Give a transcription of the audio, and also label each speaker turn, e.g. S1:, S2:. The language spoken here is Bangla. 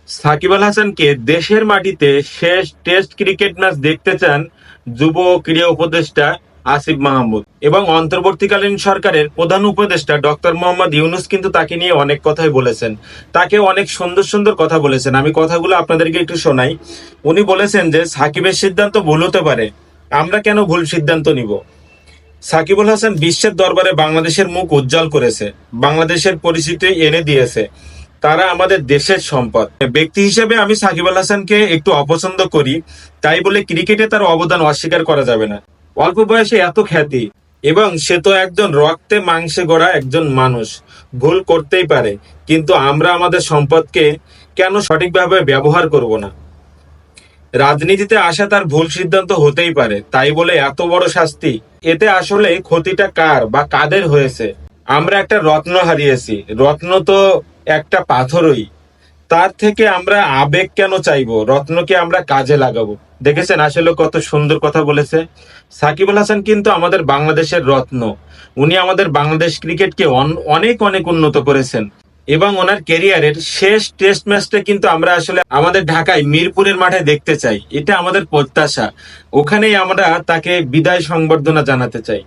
S1: সাকিব আল হাসানকে দেশের মাটিতে শেষ টেস্ট ক্রিকেট ম্যাচ দেখতে চান যুব ক্রীড়া উপদেষ্টা আসিফ মাহমুদ এবং অন্তর্বর্তীকালীন সরকারের প্রধান উপদেষ্টা ডক্টর মোহাম্মদ ইউনূস কিন্তু তাকে নিয়ে অনেক কথাই বলেছেন। তাকে অনেক সুন্দর সুন্দর কথা বলেছেন। আমি কথাগুলো আপনাদেরকে একটু শোনাই। উনি বলেছেন যে সাকিবের সিদ্ধান্ত ভুল হতে পারে, আমরা কেন ভুল সিদ্ধান্ত নিব। সাকিবুল হাসান বিশ্বের দরবারে বাংলাদেশের মুখ উজ্জ্বল করেছে, বাংলাদেশের পরিচিতি এনে দিয়েছে। তারা আমাদের দেশের সম্পদ। ব্যক্তি হিসেবে আমি সাকিব আল হাসানকে একটু অপছন্দ করি, তাই বলে ক্রিকেটে তার অবদান অস্বীকার করা যাবে না। অল্প বয়সে এত খ্যাতি, এবং সে তো একজন রক্তে মাংসে গড়া একজন মানুষ, ভুল করতেই পারে। কিন্তু আমরা আমাদের সম্পদকে কেন সঠিকভাবে ব্যবহার করব না? রাজনীতিতে আসা তার ভুল সিদ্ধান্ত হতেই পারে, তাই বলে এত বড় শাস্তি? এতে আসলে ক্ষতিটা কার বা কাদের হয়েছে? আমরা একটা রত্ন হারিয়েছি। রত্ন তো একটা পাথরই। তার থেকে আমরা আবেগ কেন চাইবো? রত্নকে আমরা কাজে লাগাবো। দেখেছেন আসলে কত সুন্দর কথা বলেছে। সাকিব আল হাসান কিন্তু আমাদের বাংলাদেশের রত্ন। উনি আমাদের বাংলাদেশ ক্রিকেটকে অনেক অনেক উন্নত করেছেন, এবং ওনার ক্যারিয়ারের শেষ টেস্ট ম্যাচটা কিন্তু আমরা আসলে আমাদের ঢাকায় মিরপুরের মাঠে দেখতে চাই। এটা আমাদের প্রত্যাশা। ওখানেই আমরা তাকে বিদায় সংবর্ধনা জানাতে চাই।